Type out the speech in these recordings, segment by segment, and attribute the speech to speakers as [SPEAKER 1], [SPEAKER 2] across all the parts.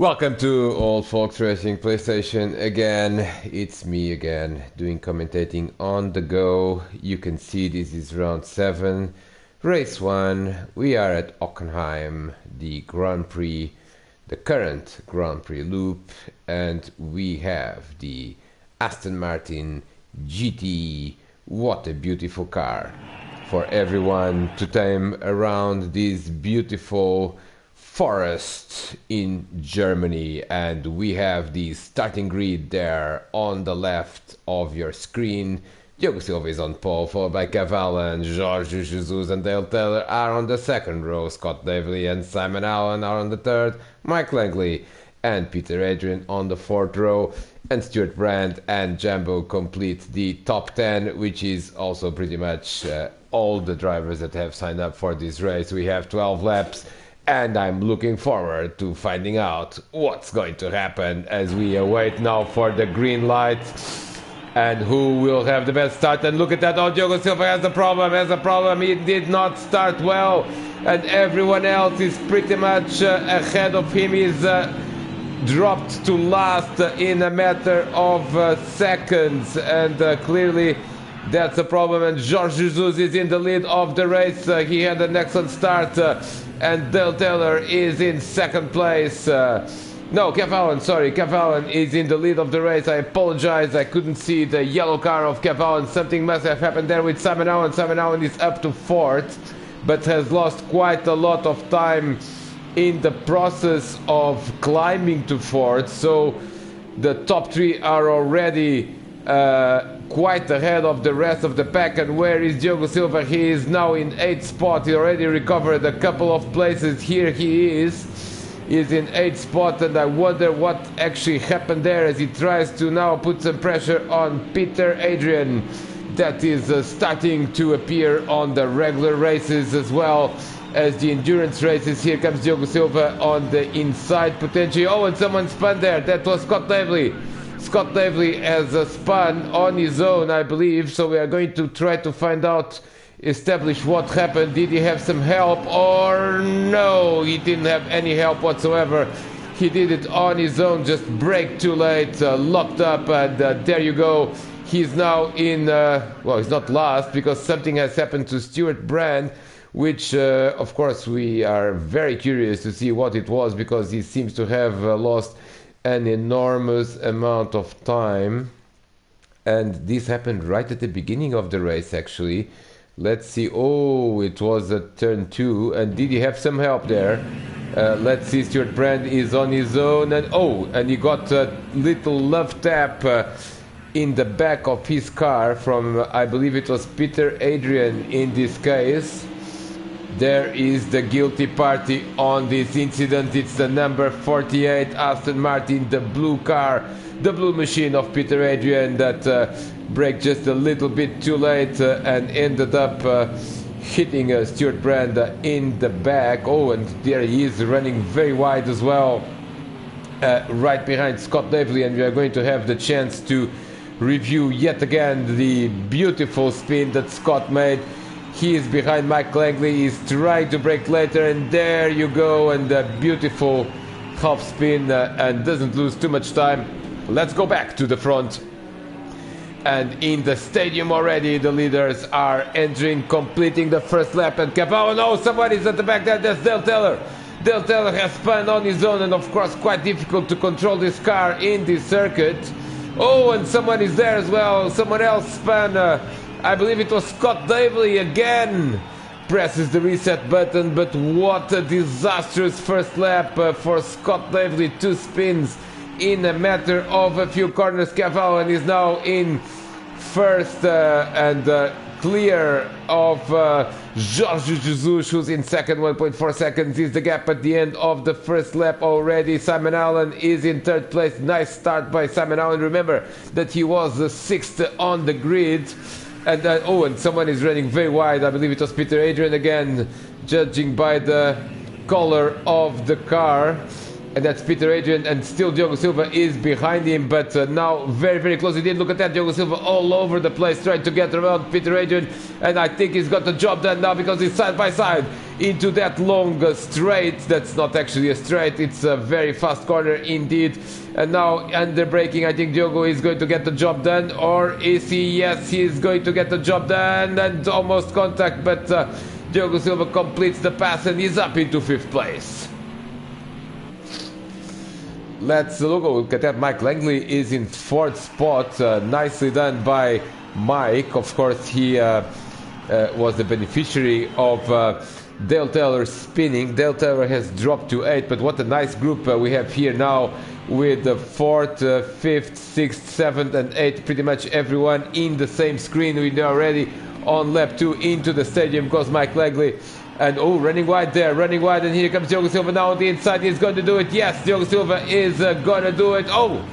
[SPEAKER 1] Welcome to Old Folks Racing PlayStation again. It's me again doing commentating on the go. You can see this is round 7, race 1. We are at Hockenheim, the Grand Prix, the current Grand Prix loop, and we have the Aston Martin GTE. What a beautiful car for everyone to tame around this beautiful forest in Germany. And we have the starting grid there on the left of your screen. Diogo Silva is on pole, followed by Cavallo, Jorge Jesus and Dale Taylor are on the second row. Scott Davely and Simon Allen are on the third. Mike Langley and Peter Adrian on the fourth row. And Stuart Brand and Jambo complete the top 10, which is also pretty much all the drivers that have signed up for this race. We have 12 laps. And I'm looking forward to finding out what's going to happen as we await now for the green light and who will have the best start. And look at that, oh, Diogo Silva has a problem. He did not start well, and everyone else is pretty much ahead of him. He's dropped to last in a matter of seconds, and clearly that's a problem. And Jorge Jesus is in the lead of the race. He had an excellent start. And Dale Taylor is in second place. No, Cavallo is in the lead of the race. I apologize, I couldn't see the yellow car of Cavallo. Something must have happened there with Simon Allen. Simon Allen is up to fourth, but has lost quite a lot of time in the process of climbing to fourth. So the top three are already quite ahead of the rest of the pack. And where is Diogo Silva? He is now in 8th spot. He already recovered a couple of places. Here he is. He's in 8th spot, and I wonder what actually happened there as he tries to now put some pressure on Peter Adrian. That is starting to appear on the regular races as well as the endurance races. Here comes Diogo Silva on the inside potentially. Oh, and someone spun there. That was Scott Davely. Scott Davely has a spun on his own, I believe, so we are going to try to find out, establish what happened. Did he have some help or no? He didn't have any help whatsoever. He did it on his own, just braked too late, locked up, and there you go. He's now in, well, he's not last because something has happened to Stuart Brand, which, of course, we are very curious to see what it was, because he seems to have lost an enormous amount of time. And this happened right at the beginning of the race, actually. Let's see. Oh, it was at turn 2. And did he have some help there? Let's see. Stuart Brand is on his own, and oh, and he got a little love tap in the back of his car from, I believe it was Peter Adrian in this case. There is the guilty party on this incident. It's the number 48 Aston Martin, the blue car, the blue machine of Peter Adrian that braked just a little bit too late and ended up hitting Stuart Brand in the back. Oh, and there he is running very wide as well, right behind Scott Davely, and we are going to have the chance to review yet again the beautiful spin that Scott made. He is behind Mike Langley. He's trying to brake later, and there you go, and a beautiful half spin, and doesn't lose too much time. Let's go back to the front. And in the stadium already, the leaders are entering, completing the first lap. And Cavallo, no, somebody's at the back there. That's Dale Taylor. Dale Taylor has spun on his own, and of course quite difficult to control this car in this circuit. Oh, and someone is there as well. Someone else spun. I believe it was Scott Davely again. Presses the reset button, but what a disastrous first lap for Scott Davely. 2 spins in a matter of a few corners. Cavallo and is now in first and clear of Jorge Jesus, who's in second. 1.4 seconds is the gap at the end of the first lap already. Simon Allen is in third place. Nice start by Simon Allen. Remember that he was the 6th on the grid. And oh, and someone is running very wide. I believe it was Peter Adrian again, judging by the color of the car. And that's Peter Adrian, and still Diogo Silva is behind him, but now very, very close. He did look at that. Diogo Silva all over the place trying to get around Peter Adrian, and I think he's got the job done now because he's side by side. into that long straight. That's not actually a straight, it's a very fast corner indeed. And now under braking, I think Diogo is going to get the job done, or is he? Yes, he is going to get the job done, and almost contact, but Diogo Silva completes the pass and is up into 5th place. Let's look at that. Mike Langley is in 4th spot. Nicely done by Mike. Of course, he was the beneficiary of Dale Taylor spinning. Dale Taylor has dropped to 8th, but what a nice group we have here now with the 4th, 5th, 6th, 7th and 8th. Pretty much everyone in the same screen. We're already on lap 2 into the stadium goes Mike Langley. And running wide there, running wide, and here comes Diogo Silva now on the inside. He's going to do it. Yes, Diogo Silva is going to do it. Oh,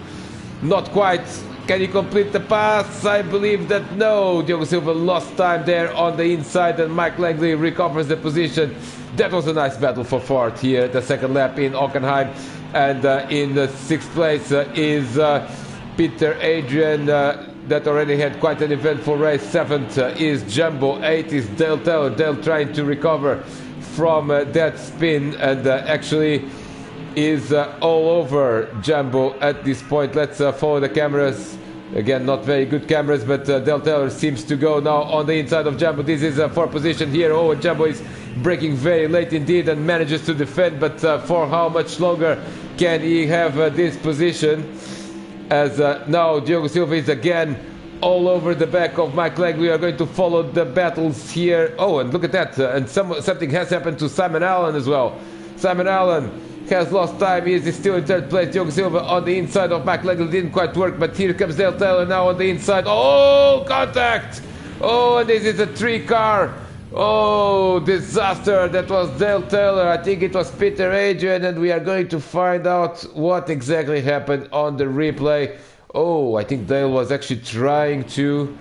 [SPEAKER 1] not quite. Can he complete the pass? I believe that no. Diogo Silva lost time there on the inside, and Mike Langley recovers the position. That was a nice battle for 4th here at the 2nd lap in Hockenheim. And in the 6th place is Peter Adrian. That already had quite an eventful race. 7th is Jumbo. 8th is Dale Taylor. Dale trying to recover from that spin, and actually is all over Jumbo at this point. Let's follow the cameras. Again, not very good cameras, but Dale Taylor seems to go now on the inside of Jumbo. This is a 4th position here. Oh, Jumbo is braking very late indeed and manages to defend, but for how much longer can he have this position? As now Diogo Silva is again all over the back of Mike Langley. We are going to follow the battles here. Oh, and look at that. And something has happened to Simon Allen as well. Simon Allen has lost time. He is still in 3rd place. Diogo Silva on the inside of Mike Langley. Didn't quite work, but here comes Dale Taylor now on the inside. Oh, contact! Oh, and this is a 3-car. Oh, disaster. That was Dale Taylor. I think it was Peter Adrian, and we are going to find out what exactly happened on the replay. Oh, I think Dale was actually trying to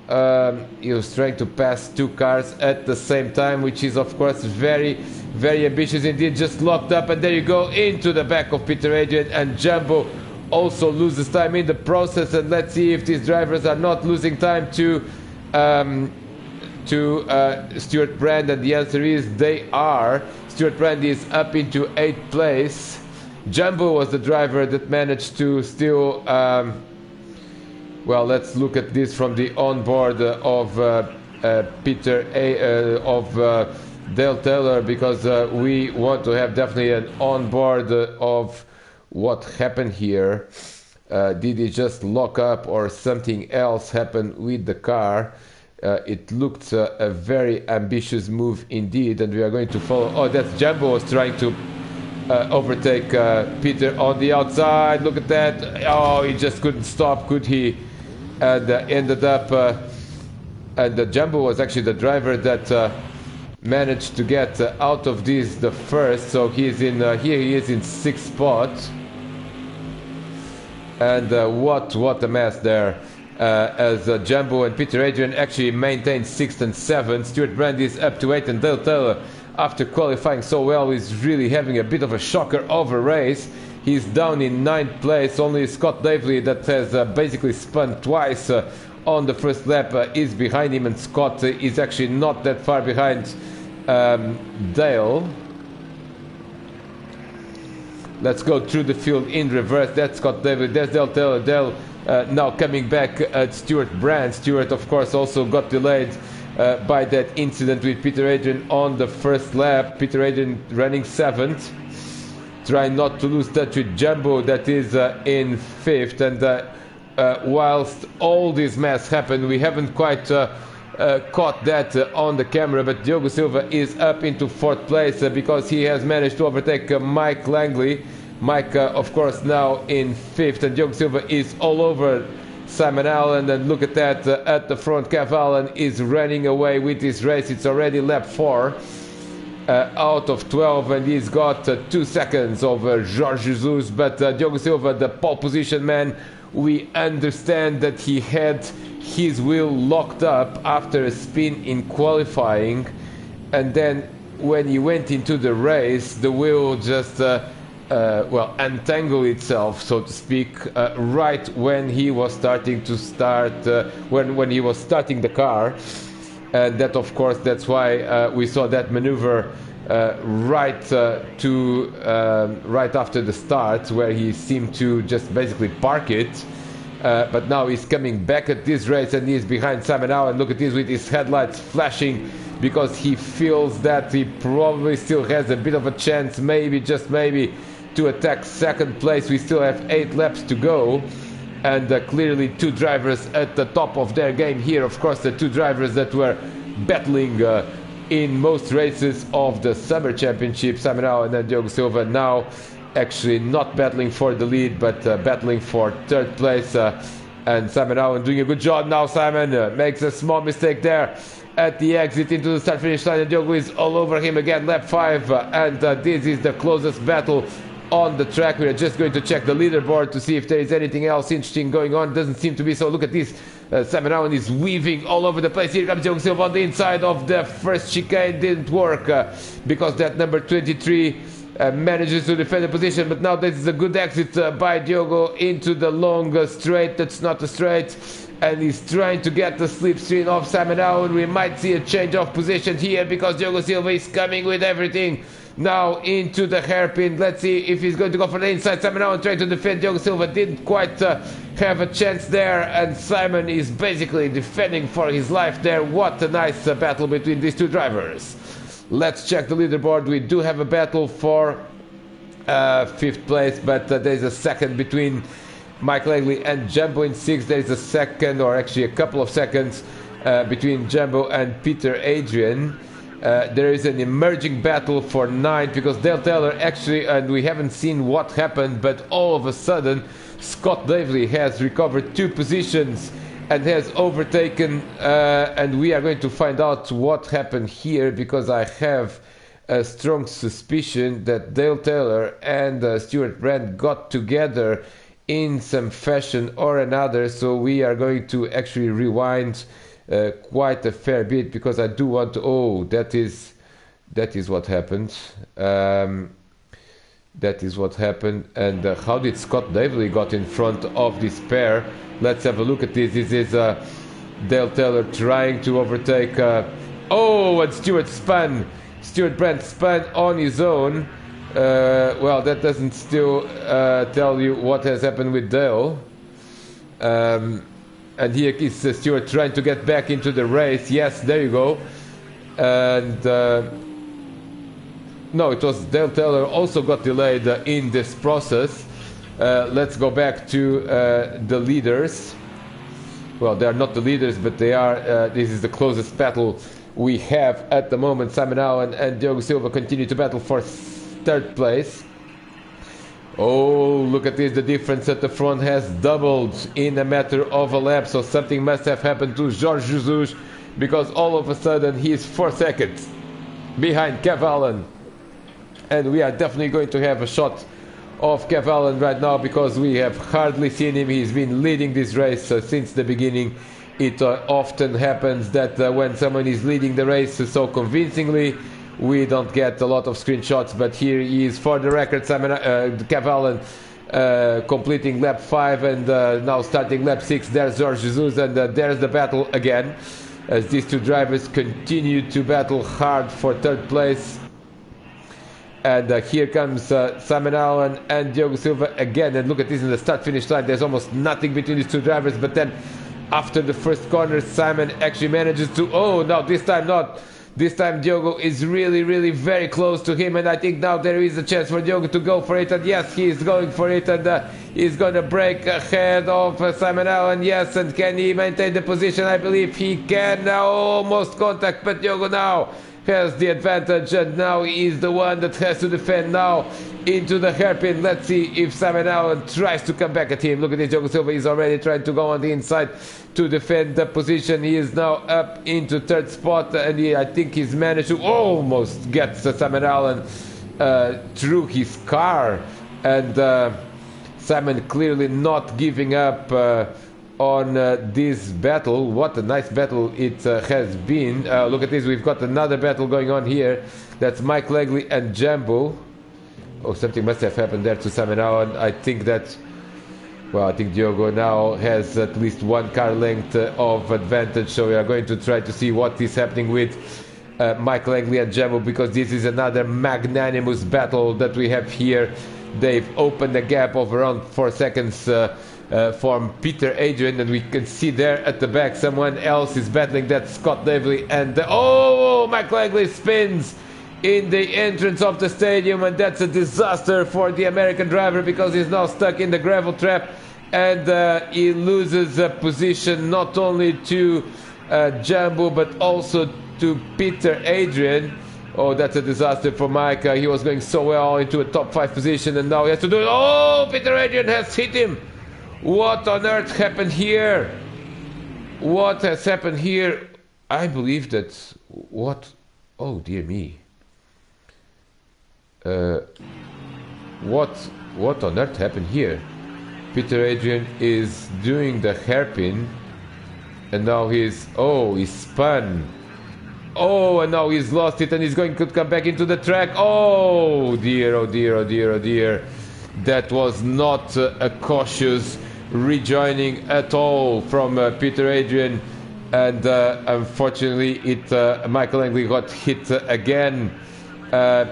[SPEAKER 1] pass 2 cars at the same time, which is of course very, very ambitious indeed. Just locked up, and there you go, into the back of Peter Adrian, and Jumbo also loses time in the process. And let's see if these drivers are not losing time to Stuart Brand, and the answer is they are. Stuart Brand is up into 8th place. Jumbo was the driver that managed to still well, let's look at this from the onboard of Dale Taylor, because we want to have definitely an onboard of what happened here. Did he just lock up, or something else happened with the car? It looked a very ambitious move indeed, and we are going to follow. Oh, that's Jumbo was trying to overtake Peter on the outside. Look at that. Oh, he just couldn't stop, could he? And ended up, and Jumbo was actually the driver that managed to get out of this the first. So he's in here. He is in 6th spot, and what a mess there. As Jumbo and Peter Adrian actually maintained 6th and 7th. Stuart Brand is up to 8th, and Dale Taylor, after qualifying so well, is really having a bit of a shocker of a race. He's down in 9th place. Only Scott Davely, that has basically spun twice on the first lap, is behind him, and Scott is actually not that far behind Dale. Let's go through the field in reverse. That's Scott Davely, that's Dale Taylor. Dale now coming back at Stuart Brand. Stuart, of course, also got delayed by that incident with Peter Adrian on the first lap. Peter Adrian running 7th, trying not to lose touch with Jumbo, that is in 5th. And whilst all this mess happened, we haven't quite caught that on the camera, but Diogo Silva is up into 4th place because he has managed to overtake Mike Langley. Mike, of course, now in 5th, and Diogo Silva is all over Simon Allen. And look at that, at the front, Kev Allen is running away with this race. It's already lap 4 out of 12, and he's got 2 seconds over Jorge Jesus. But Diogo Silva, the pole position man, we understand that he had his wheel locked up after a spin in qualifying, and then when he went into the race, the wheel just untangle itself, so to speak, right when he was starting when he was starting the car. And that, of course, that's why we saw that maneuver right after the start, where he seemed to just basically park it. But now he's coming back at this race and he's behind Simon Allen. Look at this with his headlights flashing, because he feels that he probably still has a bit of a chance, maybe, just maybe, to attack second place. We still have 8 laps to go, and clearly 2 drivers at the top of their game here. Of course, the 2 drivers that were battling in most races of the Summer Championship, Simon Allen and Diogo Silva, now actually not battling for the lead, but battling for 3rd place. And Simon Allen doing a good job now. Simon makes a small mistake there at the exit into the start-finish line, and Diogo is all over him again, lap 5, and this is the closest battle on the track. We are just going to check the leaderboard to see if there is anything else interesting going on. Doesn't seem to be so. Look at this. Simon Allen is weaving all over the place. Here comes Diogo Silva on the inside of the first chicane. Didn't work because that number 23 manages to defend the position. But now this is a good exit by Diogo into the long straight. That's not a straight. And he's trying to get the slipstream of Simon Allen. We might see a change of position here, because Diogo Silva is coming with everything now into the hairpin. Let's see if he's going to go for the inside. Simon Allen trying to defend. Diogo Silva didn't quite have a chance there, and Simon is basically defending for his life there. What a nice battle between these 2 drivers. Let's check the leaderboard. We do have a battle for 5th place, but there's a second between Mike Langley and Jumbo in 6th. There's a second, or actually a couple of seconds, between Jumbo and Peter Adrian. There is an emerging battle for 9th, because Dale Taylor actually, and we haven't seen what happened, but all of a sudden Scott Davely has recovered 2 positions and has overtaken, and we are going to find out what happened here, because I have a strong suspicion that Dale Taylor and Stuart Brand got together in some fashion or another. So we are going to actually rewind quite a fair bit, because I do want to... Oh, that is what happened. That is what happened. And how did Scott Davely got in front of this pair? Let's have a look at this. This is Dale Taylor trying to overtake... oh, and Stuart Brand spun on his own. Well, that doesn't still tell you what has happened with Dale. And here is Stuart trying to get back into the race. Yes, there you go. And no, it was Dale Taylor also got delayed in this process. Let's go back to the leaders. Well, they are not the leaders, but they are. This is the closest battle we have at the moment. Simon Allen and Diogo Silva continue to battle for 3rd place. Oh, look at this. The difference at the front has doubled in a matter of a lap. So something must have happened to Jorge Jesus, because all of a sudden he is 4 seconds behind Kev Allen. And we are definitely going to have a shot of Kev Allen right now, because we have hardly seen him. He's been leading this race since the beginning. It often happens that when someone is leading the race so convincingly, we don't get a lot of screenshots. But here he is, for the record, Kev Allen completing lap 5 and now starting lap 6. There's Jorge Jesus, and there's the battle again, as these 2 drivers continue to battle hard for 3rd place. And here comes Simon Allen and Diogo Silva again. And look at this in the start-finish line. There's almost nothing between these 2 drivers. But then after the first corner, Simon actually manages to... Oh, no, this time not. This time Diogo is really, really very close to him. And I think now there is a chance for Diogo to go for it. And yes, he is going for it. And he's going to break ahead of Simon Allen. Yes, and can he maintain the position? I believe he can. Now almost contact, but Diogo now has the advantage, and now he is the one that has to defend now into the hairpin. Let's see if Simon Allen tries to come back at him. Look at this, Diogo Silva is already trying to go on the inside to defend the position. He is now up into 3rd spot, and I think he's managed to almost get Simon Allen through his car. And Simon clearly not giving up on this battle. What a nice battle it has been. Look at this, we've got another battle going on here. That's Mike Langley and Jumbo. Oh, something must have happened there to Simon Allen. I think that, well, I think Diogo now has at least 1 car length of advantage, so we are going to try to see what is happening with Mike Langley and Jambo, because this is another magnanimous battle that we have here. They've opened a gap of around 4 seconds from Peter Adrian, and we can see there at the back someone else is battling, that Scott Davely, and Mike Langley spins in the entrance of the stadium, and that's a disaster for the American driver because he's now stuck in the gravel trap, and he loses a position not only to Jambo but also to Peter Adrian. Oh, that's a disaster for Mike. He was going so well into a top 5 position, and now he has to do it. Oh, Peter Adrian has hit him. What on earth happened here? What has happened here? I believe that... What? Oh, dear me. What on earth happened here? Peter Adrian is doing the hairpin, and now he's... Oh, he spun. Oh, and now he's lost it, and he's going to come back into the track. Oh dear, oh dear, oh dear, oh dear. That was not a cautious rejoining at all from Peter Adrian, and unfortunately Michael Langley got hit again.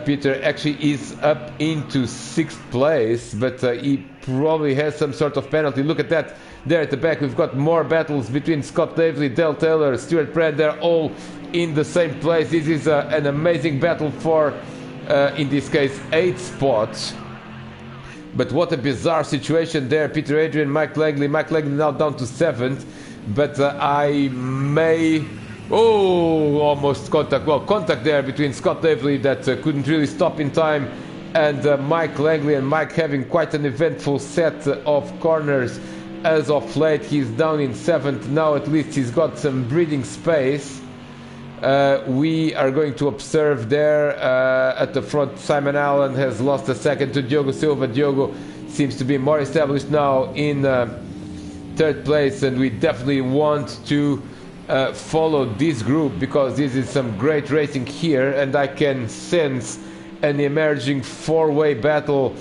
[SPEAKER 1] Peter actually is up into 6th place, but he probably has some sort of penalty. Look at that. There at the back we've got more battles between Scott Davely, Dale Taylor, Stuart Pratt. They're all in the same place. This is an amazing battle for, in this case, 8 spots. But what a bizarre situation there. Peter Adrian, Mike Langley now down to 7th. But I may... Oh, almost contact. Well, contact there between Scott Davely that couldn't really stop in time, and Mike Langley, and Mike having quite an eventful set of corners as of late. He's down in 7th now. At least he's got some breathing space. We are going to observe there at the front, Simon Allen has lost a second to Diogo Silva. Diogo seems to be more established now in 3rd place, and we definitely want to follow this group because this is some great racing here, and I can sense an emerging 4-way battle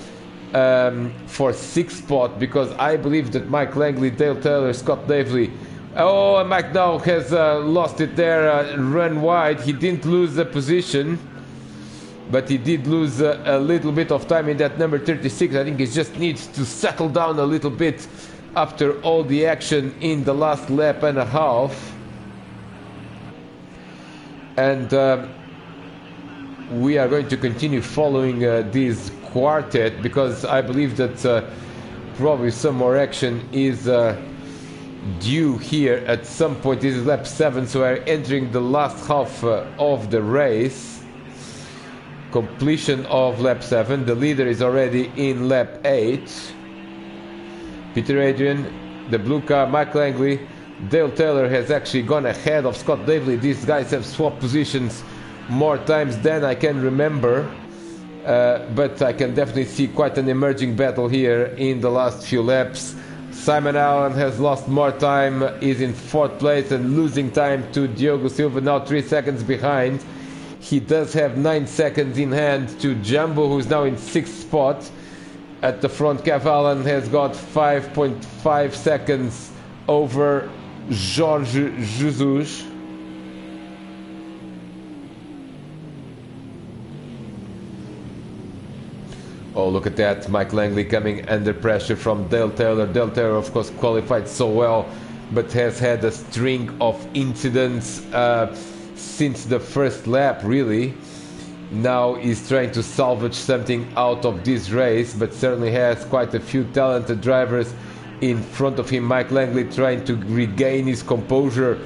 [SPEAKER 1] for 6th spot, because I believe that Mike Langley, Dale Taylor, Scott Davely... Oh, and Mike now has lost it there, run wide. He didn't lose the position, but he did lose a little bit of time in that number 36. I think he just needs to settle down a little bit after all the action in the last lap and a half. And we are going to continue following this quartet, because I believe that probably some more action is due here at some point. This is lap 7, so we're entering the last half of the race. Completion of lap 7. The leader is already in lap 8. Peter Adrian, the blue car, Mike Langley. Dale Taylor has actually gone ahead of Scott Davely. These guys have swapped positions more times than I can remember, but I can definitely see quite an emerging battle here in the last few laps. Simon Allen has lost more time, is in 4th place and losing time to Diogo Silva, now 3 seconds behind. He does have 9 seconds in hand to Jambo, who's now in 6th spot. At the front, Kev Allen has got 5.5 seconds over Jorge Jesus. Oh, look at that. Mike Langley coming under pressure from Dale Taylor. Dale Taylor, of course, qualified so well, but has had a string of incidents since the first lap, really. Now he's trying to salvage something out of this race, but certainly has quite a few talented drivers in front of him. Mike Langley trying to regain his composure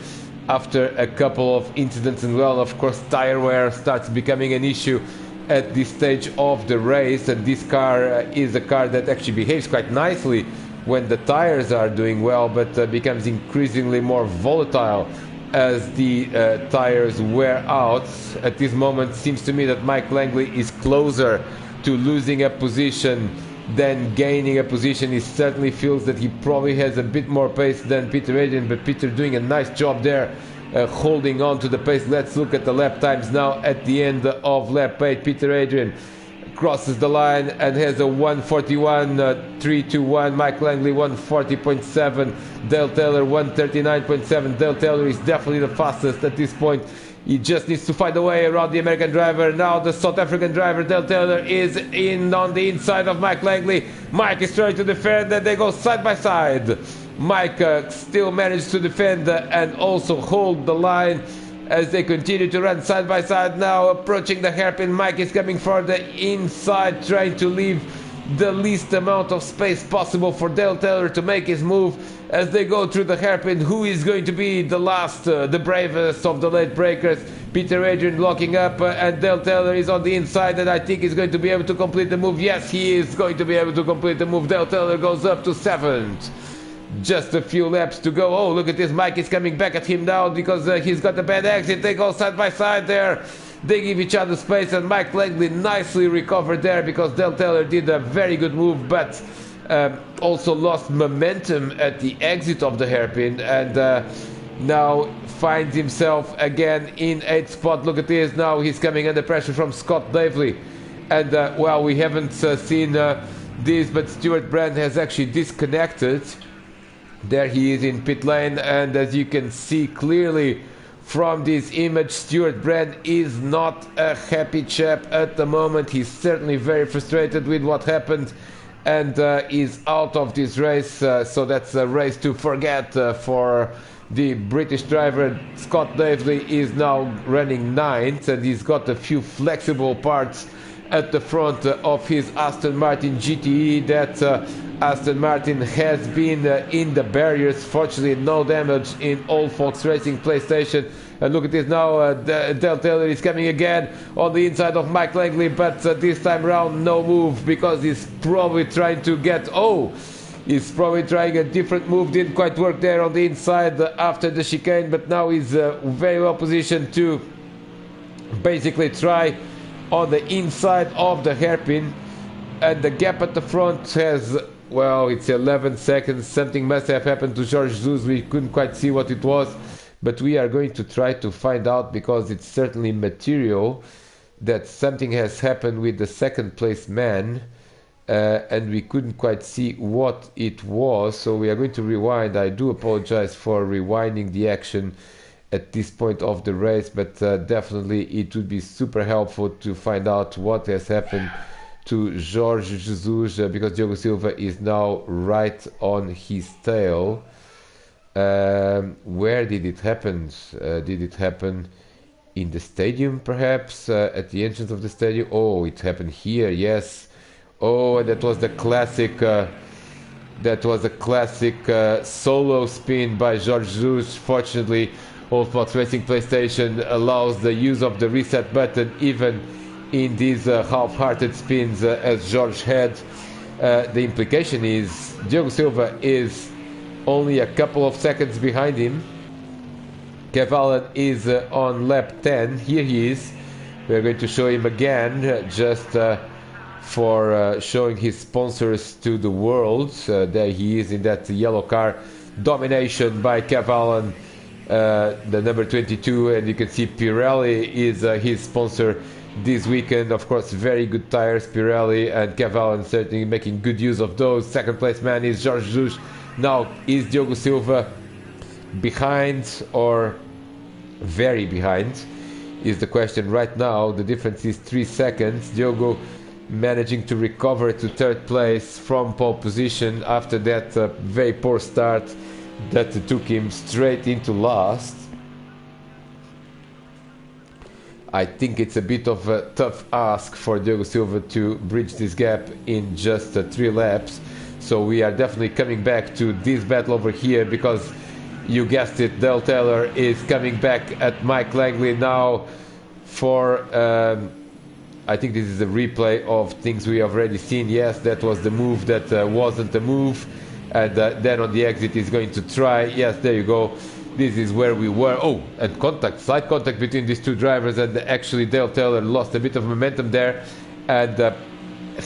[SPEAKER 1] after a couple of incidents, and well, of course, tire wear starts becoming an issue at this stage of the race, and this car is a car that actually behaves quite nicely when the tires are doing well, but becomes increasingly more volatile as the tires wear out. At this moment, it seems to me that Mike Langley is closer to losing a position than gaining a position. He certainly feels that he probably has a bit more pace than Peter Adrian, but Peter doing a nice job there, holding on to the pace. Let's look at the lap times now at the end of lap 8. Peter Adrian crosses the line and has a 141.321. Mike Langley 140.7. Dale Taylor 139.7. Dale Taylor is definitely the fastest at this point. He just needs to find a way around the American driver. Now the South African driver, Dale Taylor, is in on the inside of Mike Langley. Mike is trying to defend, and they go side by side. Mike still managed to defend and also hold the line as they continue to run side by side. Now approaching the hairpin, Mike is coming further inside, trying to leave the least amount of space possible for Dale Taylor to make his move as they go through the hairpin. Who is going to be the last, the bravest of the late breakers? Peter Adrian locking up, and Dale Taylor is on the inside, and I think he's going to be able to complete the move. Yes, he is going to be able to complete the move. Dale Taylor goes up to 7th. Just a few laps to go. Oh, look at this. Mike is coming back at him now because he's got a bad exit. They go side by side there. They give each other space, and Mike Langley nicely recovered there because Dale Taylor did a very good move, but also lost momentum at the exit of the hairpin, and now finds himself again in 8th spot. Look at this. Now he's coming under pressure from Scott Davely. And, well, we haven't seen this, but Stuart Brand has actually disconnected. There he is in pit lane, and as you can see clearly from this image, Stuart Brand is not a happy chap at the moment. He's certainly very frustrated with what happened and is out of this race. So that's a race to forget for the British driver. Scott Davely is now running 9th, and he's got a few flexible parts at the front of his Aston Martin GTE. That Aston Martin has been in the barriers. Fortunately, no damage in Old Folks Racing PlayStation. And look at this now. Dale Taylor is coming again on the inside of Mike Langley, but this time around no move because he's probably trying to get... he's probably trying a different move. Didn't quite work there on the inside after the chicane, but now he's very well positioned to basically try on the inside of the hairpin. And the gap at the front has, well, it's 11 seconds. Something must have happened to George Jesus. We couldn't quite see what it was, but we are going to try to find out because it's certainly material that something has happened with the second place man, and we couldn't quite see what it was. So we are going to rewind. I do apologize for rewinding the action at this point of the race, but definitely it would be super helpful to find out what has happened to Jorge Jesus, because Diogo Silva is now right on his tail. Where did it happen? Did it happen in the stadium, perhaps, at the entrance of the stadium? Oh, it happened here, yes. Oh, and that was the classic solo spin by Jorge Jesus. Fortunately, Old Fox Racing PlayStation allows the use of the reset button even in these half-hearted spins as George had. The implication is Diogo Silva is only a couple of seconds behind him. Kev Allen is on lap 10. Here he is. We're going to show him again just for showing his sponsors to the world. There he is in that yellow car. Domination by Kev Allen, the number 22, and you can see Pirelli is his sponsor this weekend. Of course, very good tires, Pirelli, and Kev Allen certainly making good use of those. Second place man is Jorge Jesus. Now, is Diogo Silva behind or very behind is the question right now. The difference is 3 seconds. Diogo managing to recover to third place from pole position after that very poor start that took him straight into last. I think it's a bit of a tough ask for Diogo Silva to bridge this gap in just 3 laps. So we are definitely coming back to this battle over here because you guessed it, Dale Taylor is coming back at Mike Langley now for I think this is a replay of things we have already seen. Yes, that was the move that wasn't a move, and then on the exit he's going to try. Yes, there you go. This is where we were. Oh, and contact, slight contact between these two drivers, and actually Dale Taylor lost a bit of momentum there and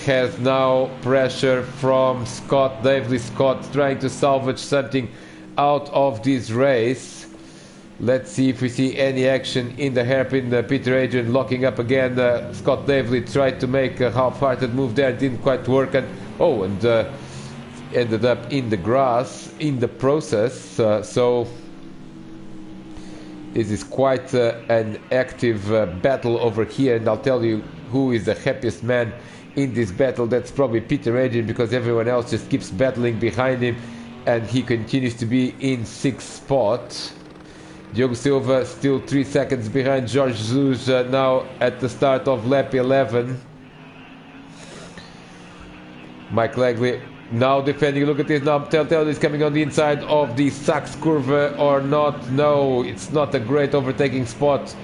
[SPEAKER 1] has now pressure from Scott Davely. Scott trying to salvage something out of this race. Let's see if we see any action in the hairpin. Peter Adrian locking up again. Scott Davely tried to make a half-hearted move there, didn't quite work, and ended up in the grass in the process. So this is quite an active battle over here, and I'll tell you who is the happiest man in this battle. That's probably Peter Adrian, because everyone else just keeps battling behind him, and he continues to be in 6th spot. Diogo Silva still 3 seconds behind Jorge Jesus now at the start of lap 11. Mike Langley now defending. Look at this now. Telltale is coming on the inside of the Sachs curve or not. No, it's not a great overtaking spot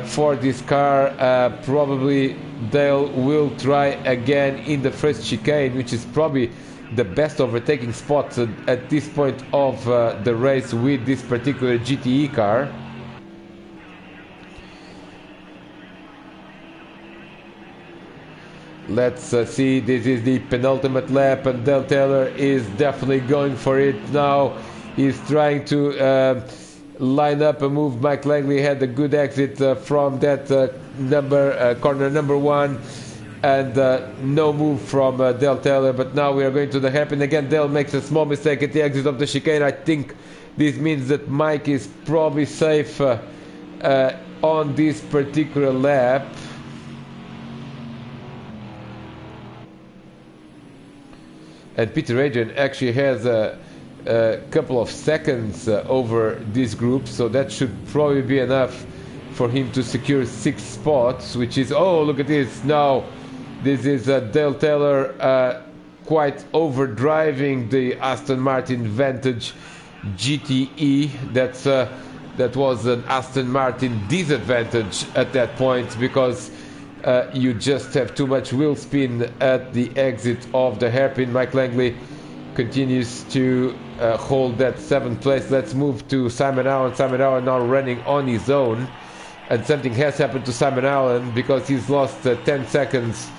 [SPEAKER 1] for this car. Probably Dale will try again in the first chicane, which is probably the best overtaking spot at this point of the race with this particular GTE car. Let's see, this is the penultimate lap, and Dale Taylor is definitely going for it now. He's trying to line up a move. Mike Langley had a good exit from that corner number 1, and no move from Dale Taylor. But now we are going to the hairpin again. Dale makes a small mistake at the exit of the chicane. I think this means that Mike is probably safe on this particular lap. And Peter Adrian actually has a couple of seconds over this group, so that should probably be enough for him to secure 6 spots, which is, oh, look at this now. This is Dale Taylor quite overdriving the Aston Martin Vantage GTE. That was an Aston Martin disadvantage at that point, because you just have too much wheel spin at the exit of the hairpin. Mike Langley continues to hold that 7th place. Let's move to Simon Allen. Simon Allen now running on his own, and something has happened to Simon Allen, because he's lost 10 seconds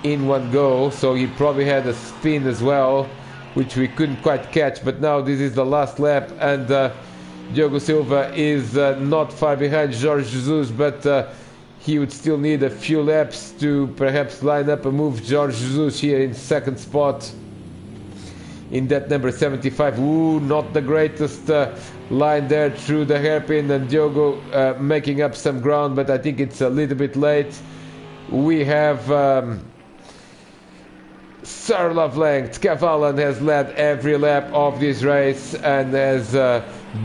[SPEAKER 1] in one go, so he probably had a spin as well, which we couldn't quite catch. But now this is the last lap, and Diogo Silva is not far behind Jorge Jesus, but he would still need a few laps to perhaps line up a move. Jorge Jesus here in 2nd spot in that number 75. Ooh, not the greatest line there through the hairpin, and Diogo making up some ground, but I think it's a little bit late. We have Sir Lovelength. Cavallan has led every lap of this race and has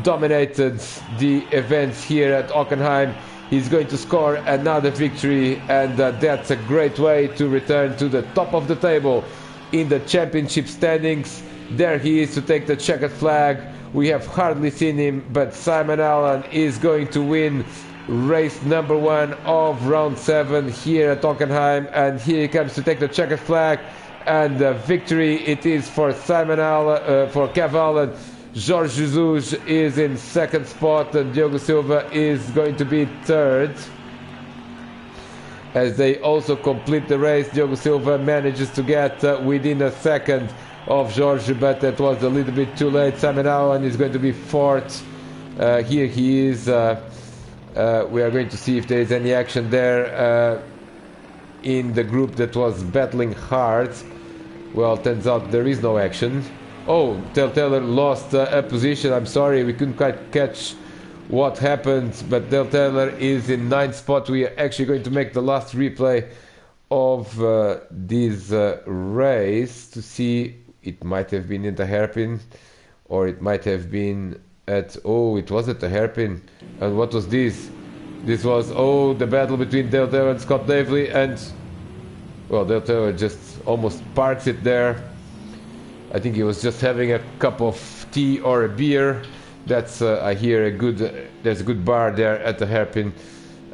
[SPEAKER 1] dominated the events here at Hockenheim. He's going to score another victory, and that's a great way to return to the top of the table in the championship standings. There he is to take the checkered flag. We have hardly seen him, but Simon Allen is going to win race number 1 of round 7 here at Hockenheim, and here he comes to take the checkered flag, and victory it is for Simon Allen, for Cavallan. Jorge Jesus is in 2nd spot, and Diogo Silva is going to be 3rd. As they also complete the race, Diogo Silva manages to get within a second of Jorge, but that was a little bit too late. Simon Allen is going to be 4th. Here he is. We are going to see if there is any action there in the group that was battling hard. Well, turns out there is no action. Oh, Dale Taylor lost a position. I'm sorry, we couldn't quite catch what happened, but Dale Taylor is in 9th spot. We are actually going to make the last replay of this race to see. It might have been in the hairpin, or it might have been at, oh, it was at the hairpin. And what was this? This was, oh, the battle between Dale Taylor and Scott Davely, and, well, Dale Taylor just almost parks it there. I think he was just having a cup of tea or a beer. That's I hear a good. There's a good bar there at the hairpin,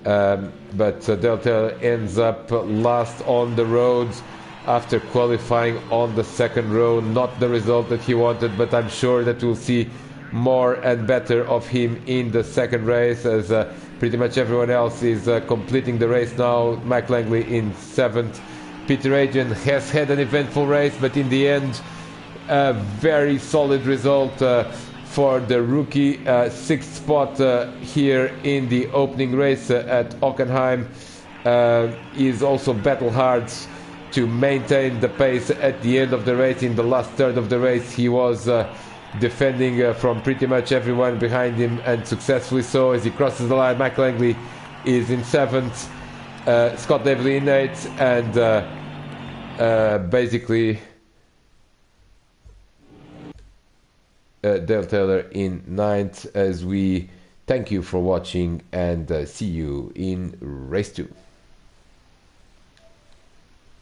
[SPEAKER 1] but Dale Taylor ends up last on the roads after qualifying on the 2nd row. Not the result that he wanted, but I'm sure that we'll see more and better of him in the 2nd race, as pretty much everyone else is completing the race now. Mike Langley in 7th. Peter Adrian has had an eventful race, but in the end, a very solid result for the rookie, sixth spot here in the opening race at Hockenheim. Is also battle hard to maintain the pace at the end of the race. In the last third of the race, he was defending from pretty much everyone behind him, and successfully so. As he crosses the line, Michael Langley is in 7th, Scott Davley in 8th, and basically Dale Taylor in 9th. As we thank you for watching, and see you in race 2.